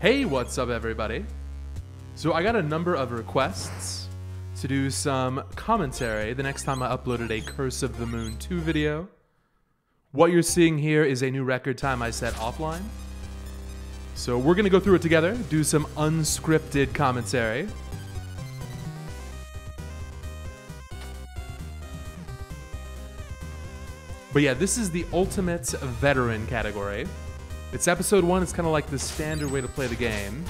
Hey, what's up everybody? So I got a number of requests to do some commentary the next time I uploaded a Curse of the Moon 2 video. What you're seeing here is a new record time I set offline. So we're gonna go through it together, do some unscripted commentary. But yeah, this is the Ultimate Veteran category. It's episode 1, it's kind of like the standard way to play the game.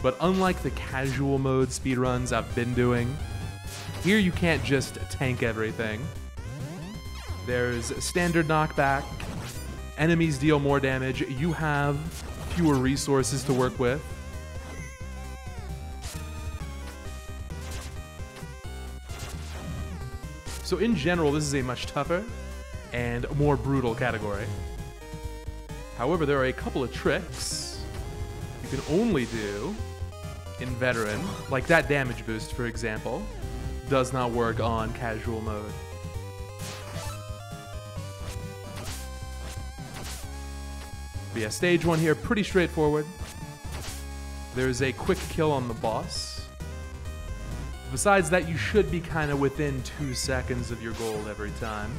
But unlike the casual mode speedruns I've been doing, here you can't just tank everything. There's standard knockback, enemies deal more damage, you have fewer resources to work with. So in general, this is a much tougher and more brutal category. However, there are a couple of tricks you can only do in Veteran, like that damage boost, for example, does not work on casual mode. But yeah, stage 1 here, pretty straightforward. There's a quick kill on the boss. Besides that, you should be kind of within 2 seconds of your goal every time.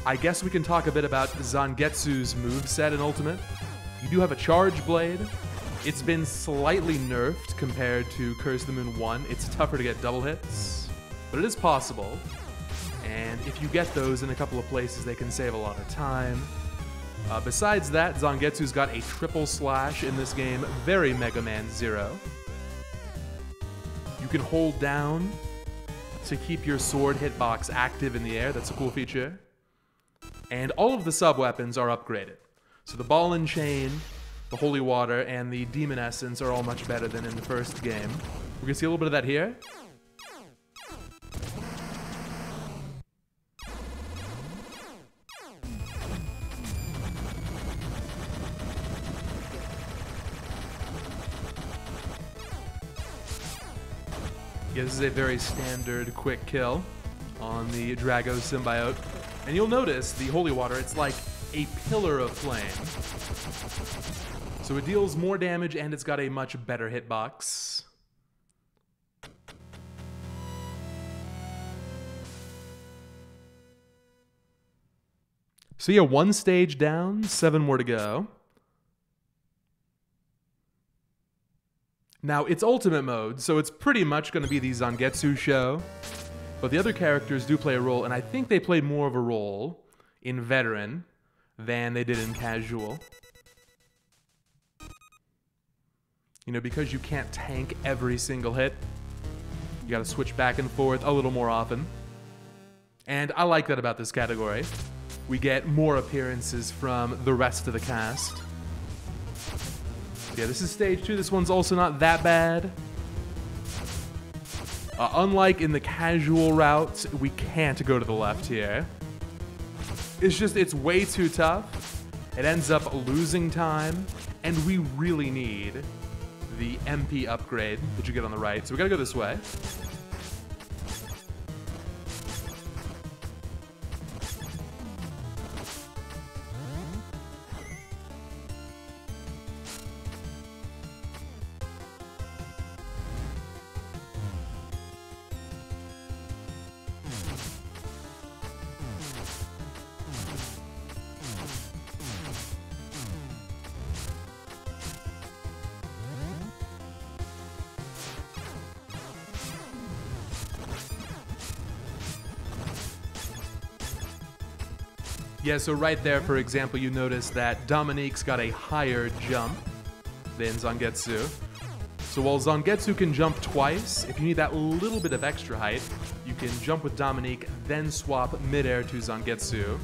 I guess we can talk a bit about Zangetsu's moveset in Ultimate. You do have a Charge Blade. It's been slightly nerfed compared to Curse of the Moon 1. It's tougher to get double hits, but it is possible. And if you get those in a couple of places, they can save a lot of time. Besides that, Zangetsu's got a triple slash in this game, very Mega Man Zero. You can hold down to keep your sword hitbox active in the air. That's a cool feature. And all of the sub-weapons are upgraded. So the Ball and Chain, the Holy Water, and the Demon Essence are all much better than in the first game. We're gonna see a little bit of that here. Yeah, this is a very standard quick kill on the Drago symbiote. And you'll notice the Holy Water, it's like a pillar of flame. So it deals more damage and it's got a much better hitbox. So yeah, 1 stage down, 7 more to go. Now, it's Ultimate mode, so it's pretty much going to be the Zangetsu show. But the other characters do play a role, and I think they played more of a role in Veteran than they did in Casual. You know, because you can't tank every single hit, you gotta switch back and forth a little more often. And I like that about this category. We get more appearances from the rest of the cast. Yeah, this is stage 2. This one's also not that bad. Unlike in the casual route, we can't go to the left here. It's way too tough. It ends up losing time, and we really need the MP upgrade that you get on the right. So we gotta go this way. Yeah, so right there, for example, you notice that Dominique's got a higher jump than Zangetsu. So while Zangetsu can jump twice, if you need that little bit of extra height, you can jump with Dominique, then swap midair to Zangetsu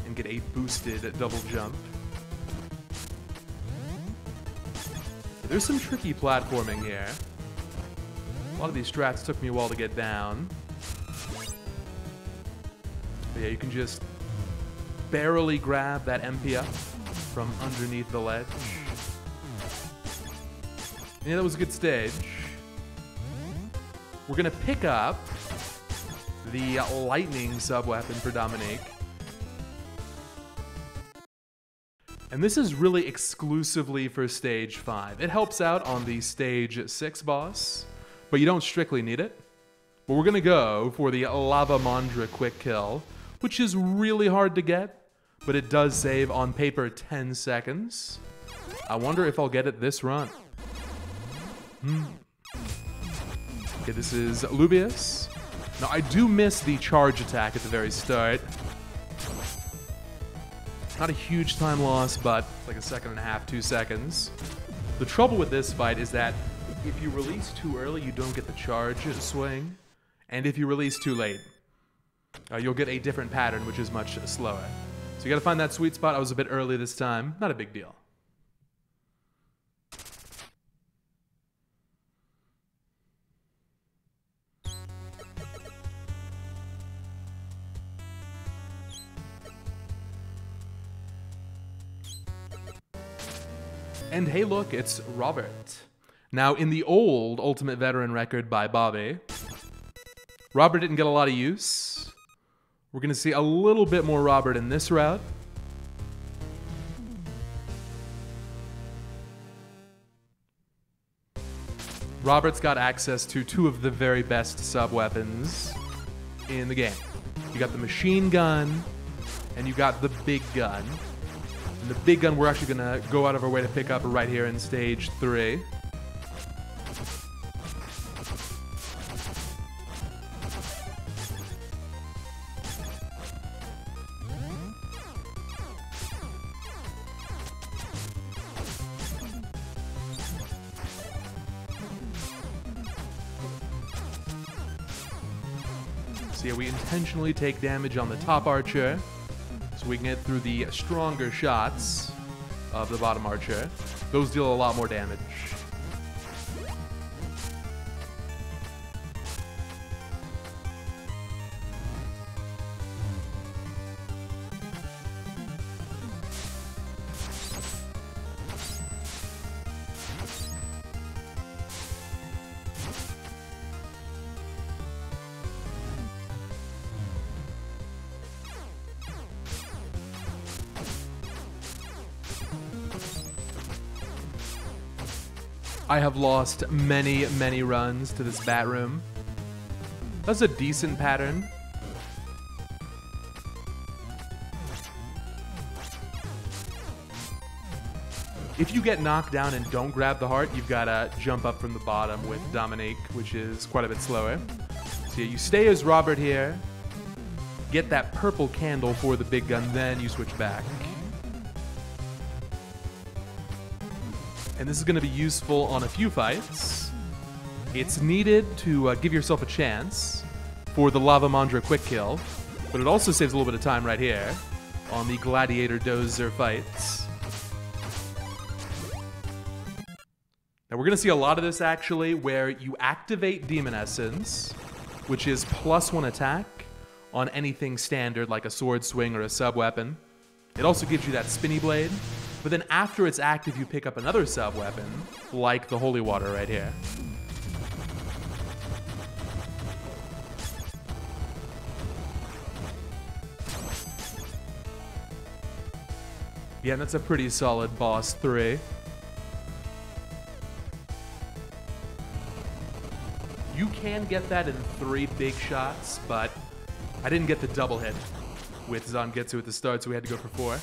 and get a boosted double jump. There's some tricky platforming here. A lot of these strats took me a while to get down. But yeah, you can just barely grab that MP up from underneath the ledge. Yeah, that was a good stage. We're gonna pick up the lightning sub-weapon for Dominique. And this is really exclusively for stage 5. It helps out on the stage 6 boss, but you don't strictly need it. But we're gonna go for the Lava Mandra quick kill, which is really hard to get, but it does save on paper 10 seconds. I wonder if I'll get it this run. Okay, this is Lubius. Now, I do miss the charge attack at the very start. Not a huge time loss, but like a second and a half, 2 seconds. The trouble with this fight is that if you release too early, you don't get the charge swing. And if you release too late, you'll get a different pattern, which is much slower. So you gotta find that sweet spot. I was a bit early this time. Not a big deal. And hey look, it's Robert. Now in the old Ultimate Veteran record by Bobby, Robert didn't get a lot of use. We're gonna see a little bit more Robert in this route. Robert's got access to 2 of the very best sub-weapons in the game. You got the machine gun, and you got the big gun. And the big gun we're actually gonna go out of our way to pick up right here in stage 3. So yeah, we intentionally take damage on the top archer, so we can get through the stronger shots of the bottom archer. Those deal a lot more damage. I have lost many, many runs to this bat room. That's a decent pattern. If you get knocked down and don't grab the heart, you've got to jump up from the bottom with Dominique, which is quite a bit slower. So yeah, you stay as Robert here, get that purple candle for the big gun, then you switch back. And this is going to be useful on a few fights. It's needed to give yourself a chance for the Lava Mandra quick kill, but it also saves a little bit of time right here on the Gladiator Dozer fights. Now we're going to see a lot of this actually where you activate Demon Essence, which is +1 attack on anything standard like a sword swing or a sub-weapon. It also gives you that spinny blade. But then after it's active, you pick up another sub-weapon, like the Holy Water right here. Yeah, that's a pretty solid boss 3. You can get that in 3 big shots, but I didn't get the double hit with Zangetsu at the start, so we had to go for 4.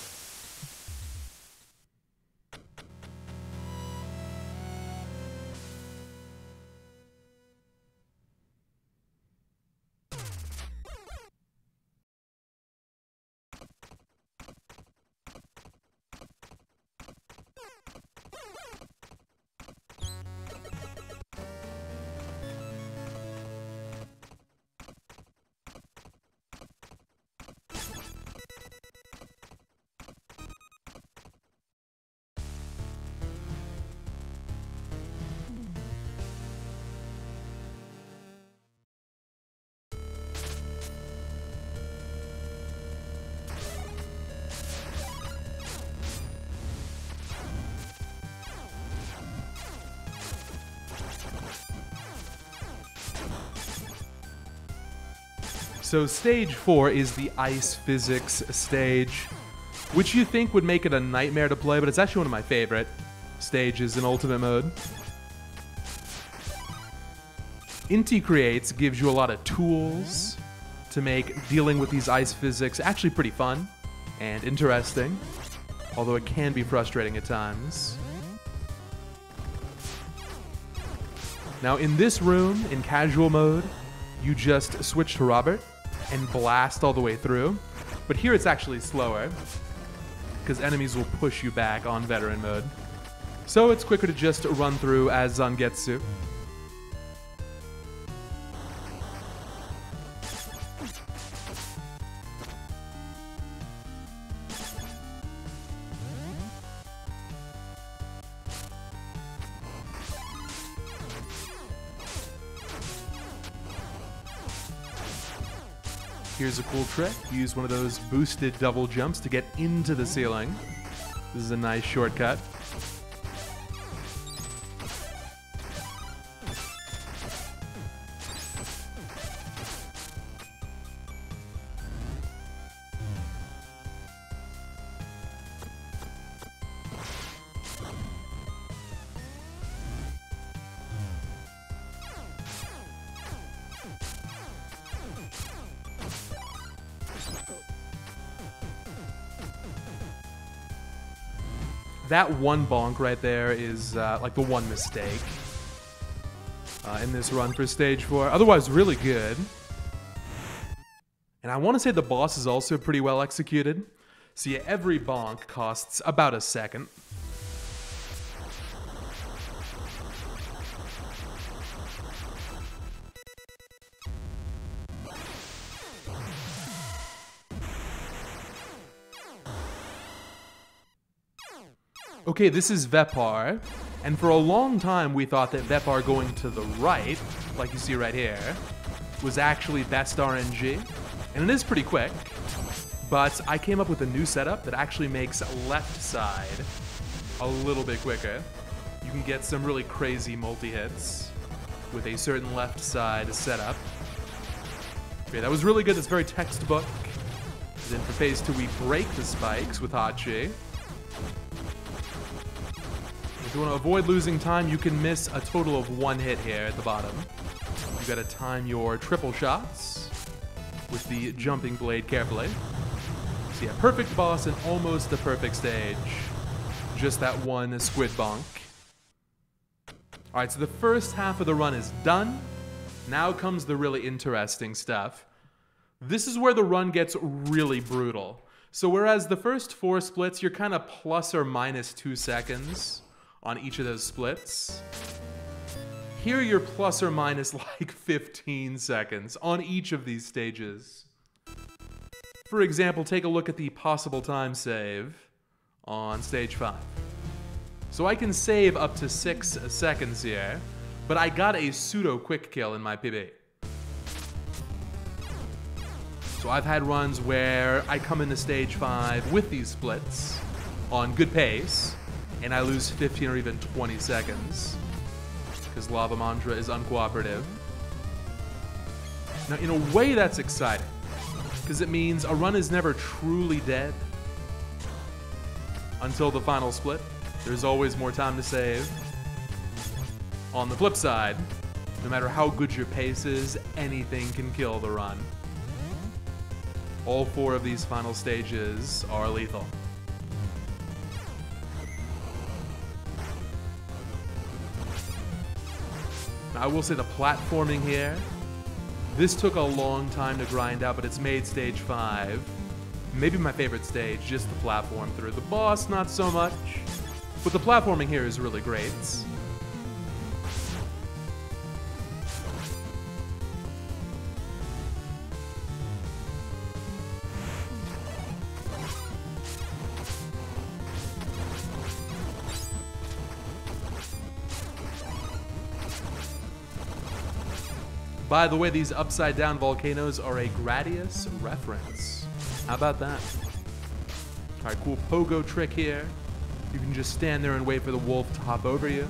So stage 4 is the ice physics stage. which you think would make it a nightmare to play, but it's actually one of my favorite stages in Ultimate Mode. Inti Creates gives you a lot of tools to make dealing with these ice physics actually pretty fun and interesting, although it can be frustrating at times. Now in this room, in casual mode, you just switch to Robert and blast all the way through. But here it's actually slower, because enemies will push you back on veteran mode. So it's quicker to just run through as Zangetsu. Here's a cool trick. Use one of those boosted double jumps to get into the ceiling. This is a nice shortcut. That one bonk right there is like the one mistake in this run for stage 4. Otherwise, really good. And I want to say the boss is also pretty well executed. See, every bonk costs about a second. Okay, this is Vepar, and for a long time we thought that Vepar going to the right, like you see right here, was actually best RNG, and it is pretty quick, but I came up with a new setup that actually makes left side a little bit quicker. You can get some really crazy multi-hits with a certain left side setup. Okay, that was really good, that's very textbook. Then for phase 2 we break the spikes with Hachi. If you want to avoid losing time, you can miss a total of 1 hit here at the bottom. You gotta time your triple shots with the jumping blade carefully. So yeah, perfect boss and almost a perfect stage. Just that one squid bonk. Alright, so the first half of the run is done. Now comes the really interesting stuff. This is where the run gets really brutal. So whereas the first 4 splits, you're kind of plus or minus 2 seconds on each of those splits. Here you're plus or minus like 15 seconds on each of these stages. For example, take a look at the possible time save on stage 5. So I can save up to 6 seconds here, but I got a pseudo quick kill in my PB. So I've had runs where I come into stage 5 with these splits on good pace, and I lose 15 or even 20 seconds because Lava Mantra is uncooperative. Now, in a way, that's exciting because it means a run is never truly dead until the final split. There's always more time to save. On the flip side, no matter how good your pace is, anything can kill the run. All 4 of these final stages are lethal. I will say the platforming here, this took a long time to grind out, but it's made stage 5 maybe my favorite stage, just the platform through. The boss, not so much, but the platforming here is really great. By the way, these upside-down volcanoes are a Gradius reference. How about that? All right, cool pogo trick here. You can just stand there and wait for the wolf to hop over you.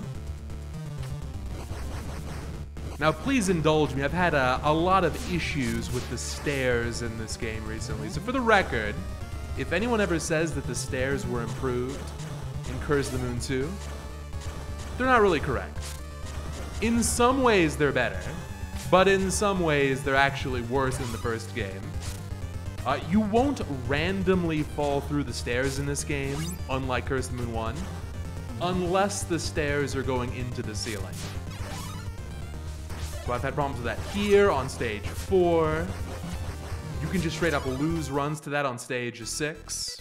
Now, please indulge me. I've had a lot of issues with the stairs in this game recently. So for the record, if anyone ever says that the stairs were improved in Curse of the Moon 2, they're not really correct. In some ways, they're better, but in some ways, they're actually worse than the first game. You won't randomly fall through the stairs in this game, unlike Curse of the Moon 1, unless the stairs are going into the ceiling. So I've had problems with that here on stage 4. You can just straight up lose runs to that on stage 6.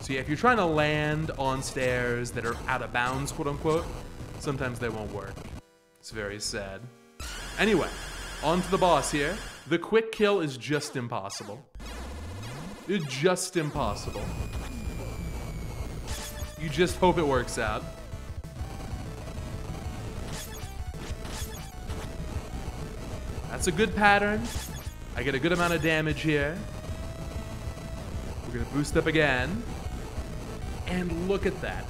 So yeah, if you're trying to land on stairs that are out of bounds, quote unquote, sometimes they won't work. It's very sad. Anyway, on to the boss here. The quick kill is just impossible. It's just impossible. You just hope it works out. That's a good pattern. I get a good amount of damage here. We're gonna boost up again. And look at that.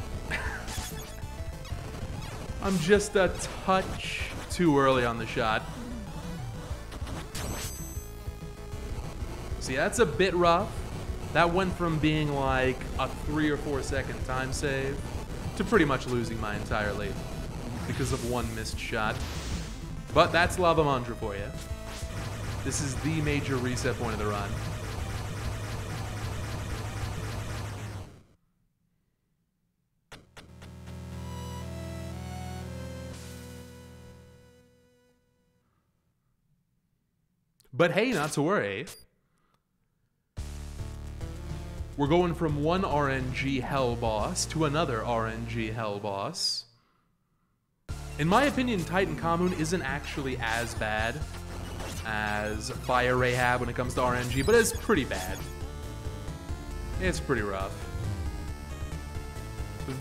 I'm just a touch too early on the shot. See, that's a bit rough. That went from being like a 3 or 4 second time save to pretty much losing my entire lead because of one missed shot. But that's Lava Mantra for you. This is the major reset point of the run. But hey, not to worry. We're going from one RNG hell boss to another RNG hell boss. In my opinion, Titan Commune isn't actually as bad as Fire Rahab when it comes to RNG, but it's pretty bad. It's pretty rough.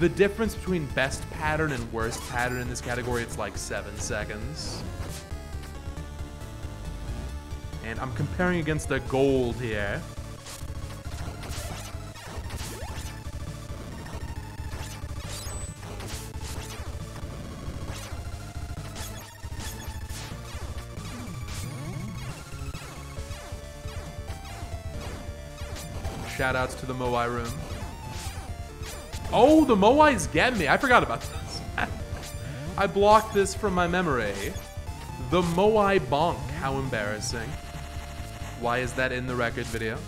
The difference between best pattern and worst pattern in this category, it's like 7 seconds. And I'm comparing against the gold here. Shoutouts to the Moai room. Oh, the Moai's getting me. I forgot about this. I blocked this from my memory. The Moai bonk. How embarrassing. Why is that in the record video?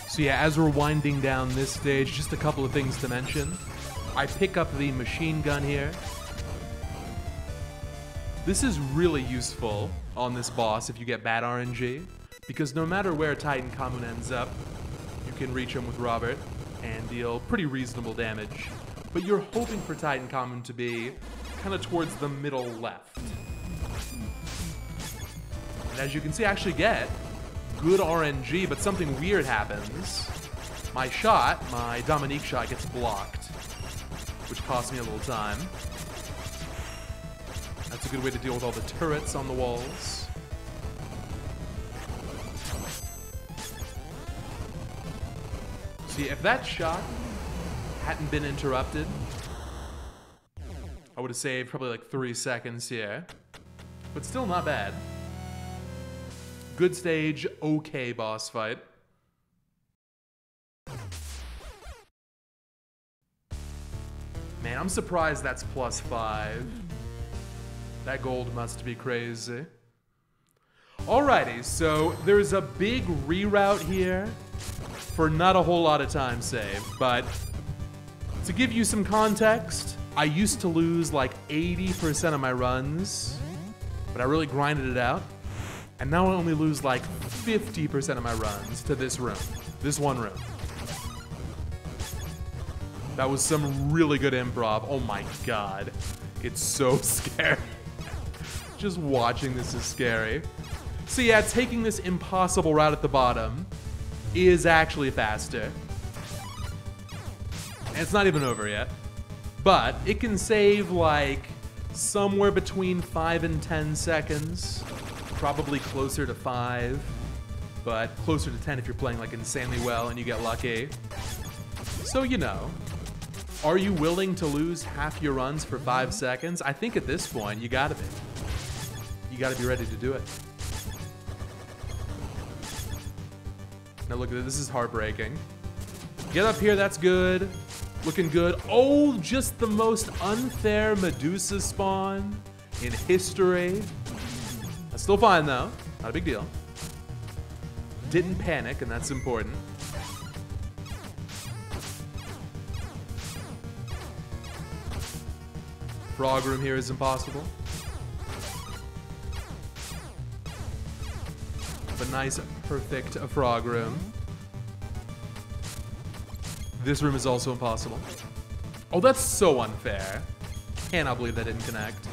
So yeah, as we're winding down this stage, just a couple of things to mention. I pick up the machine gun here. This is really useful on this boss if you get bad RNG, because no matter where Titan Commune ends up, you can reach him with Robert and deal pretty reasonable damage. But you're hoping for Titan Commune to be kind of towards the middle left. And as you can see, I actually get good RNG, but something weird happens. My shot, my Dominique shot, gets blocked, which costs me a little time. That's a good way to deal with all the turrets on the walls. See, if that shot hadn't been interrupted, I would have saved probably like 3 seconds here. But still not bad. Good stage, okay boss fight. Man, I'm surprised that's +5. That gold must be crazy. Alrighty, so there's a big reroute here for not a whole lot of time saved, but to give you some context, I used to lose like 80% of my runs, but I really grinded it out, and now I only lose like 50% of my runs to this room, this one room. That was some really good improv. Oh my god, it's so scary. Just watching this is scary. So yeah, taking this impossible route at the bottom is actually faster. And it's not even over yet. But it can save like somewhere between 5 and 10 seconds. Probably closer to 5, but closer to 10 if you're playing like insanely well and you get lucky. So you know, are you willing to lose half your runs for 5 seconds? I think at this point, you gotta be. You gotta be ready to do it. Now look at this, this is heartbreaking. Get up here, that's good. Looking good. Oh, just the most unfair Medusa spawn in history. That's still fine though, not a big deal. Didn't panic, and that's important. Frog room here is impossible. A nice, perfect frog room. This room is also impossible. Oh, that's so unfair. Cannot believe that didn't connect.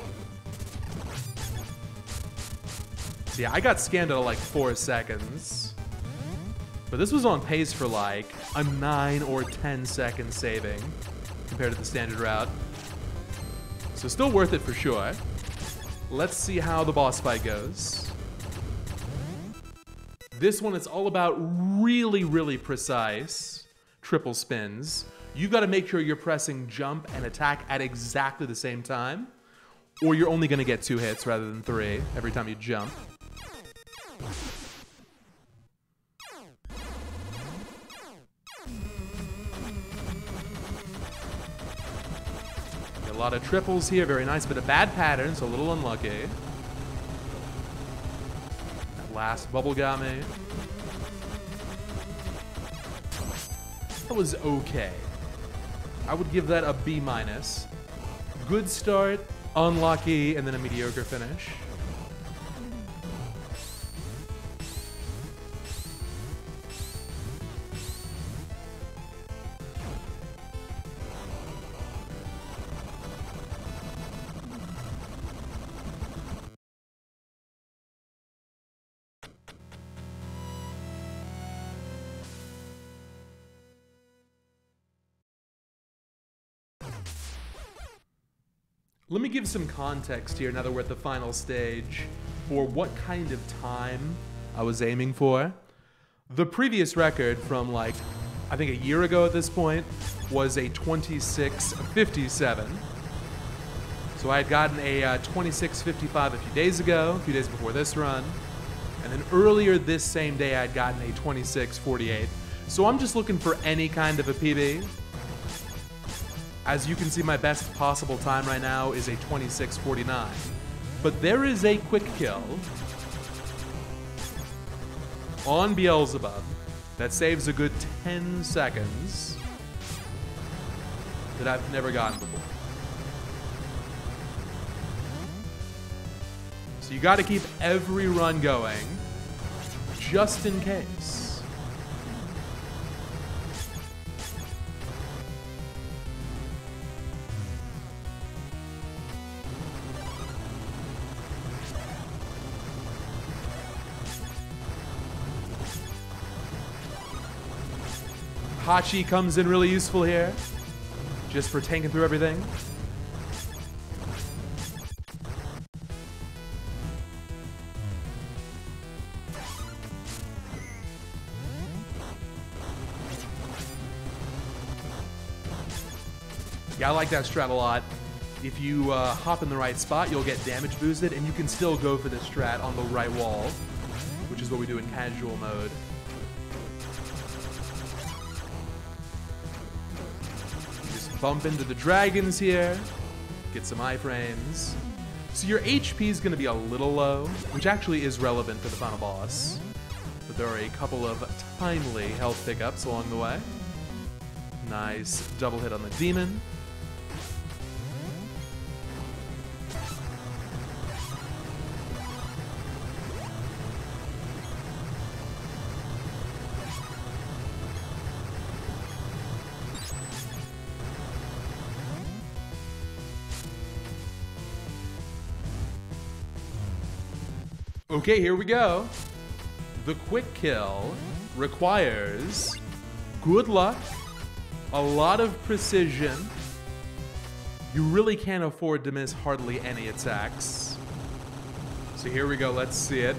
So yeah, I got scanned at like 4 seconds. But this was on pace for like a 9 or 10 second saving compared to the standard route. So still worth it for sure. Let's see how the boss fight goes. This one, it's all about really, really precise triple spins. You gotta make sure you're pressing jump and attack at exactly the same time, or you're only gonna get 2 hits rather than 3 every time you jump. A lot of triples here, very nice, but a bad pattern, so a little unlucky. Last bubble got me. That was okay. I would give that a B-. Good start, unlucky, and then a mediocre finish. Let me give some context here now that we're at the final stage for what kind of time I was aiming for. The previous record from like, I think a year ago at this point, was a 26:57. So I had gotten a 26:55 a few days ago, a few days before this run. And then earlier this same day, I'd gotten a 26:48. So I'm just looking for any kind of a PB. As you can see, my best possible time right now is a 26:49. But there is a quick kill on Beelzebub that saves a good 10 seconds that I've never gotten before. So you gotta keep every run going, just in case. Hachi comes in really useful here, just for tanking through everything. Yeah, I like that strat a lot. If you hop in the right spot, you'll get damage boosted, and you can still go for this strat on the right wall, which is what we do in casual mode. Bump into the dragons here. Get some iframes. So your HP is going to be a little low, which actually is relevant for the final boss. But there are a couple of timely health pickups along the way. Nice double hit on the demon. Okay, here we go. The quick kill requires good luck, a lot of precision. You really can't afford to miss hardly any attacks. So here we go, let's see it.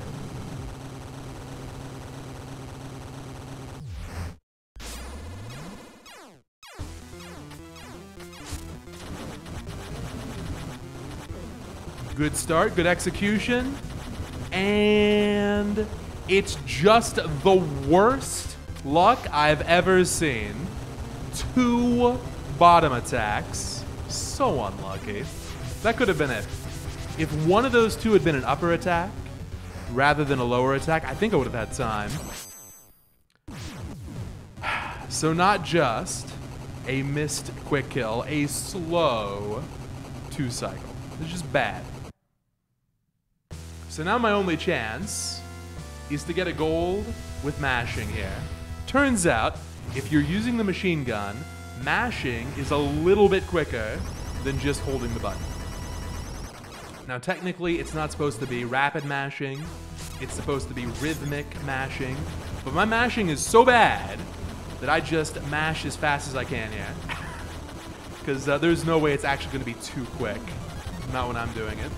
Good start, good execution. And it's just the worst luck I've ever seen. 2 bottom attacks. So unlucky. That could have been it. If one of those 2 had been an upper attack rather than a lower attack, I think I would have had time. So not just a missed quick kill, a slow 2 cycle. It's just bad. So now my only chance is to get a gold with mashing here. Turns out, if you're using the machine gun, mashing is a little bit quicker than just holding the button. Now technically, it's not supposed to be rapid mashing. It's supposed to be rhythmic mashing. But my mashing is so bad that I just mash as fast as I can here. Because there's no way it's actually going to be too quick. Not when I'm doing it.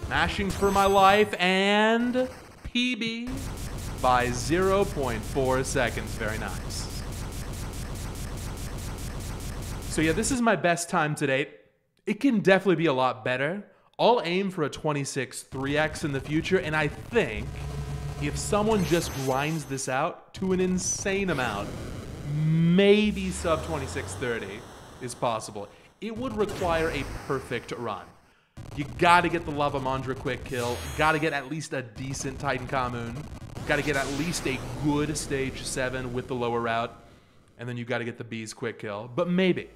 Mashing for my life, and PB by 0.4 seconds. Very nice. So yeah, this is my best time to date. It can definitely be a lot better. I'll aim for a 26 3x in the future, and I think if someone just grinds this out to an insane amount, maybe sub 2630 is possible. It would require a perfect run. You gotta get the Lava Mandra quick kill, gotta get at least a decent Titan Commune, gotta get at least a good stage 7 with the lower route, and then you gotta get the Bees quick kill, but maybe.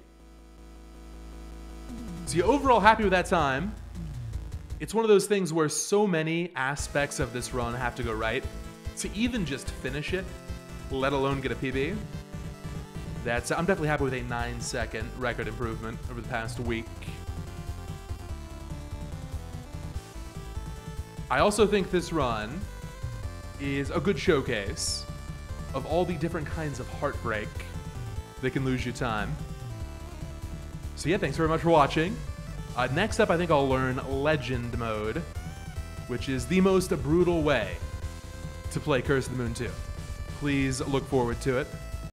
So you're overall happy with that time. It's one of those things where so many aspects of this run have to go right to even just finish it, let alone get a PB. I'm definitely happy with a 9-second record improvement over the past week. I also think this run is a good showcase of all the different kinds of heartbreak that can lose you time. So yeah, thanks very much for watching. Next up, I think I'll learn Legend mode, which is the most brutal way to play Curse of the Moon 2. Please look forward to it.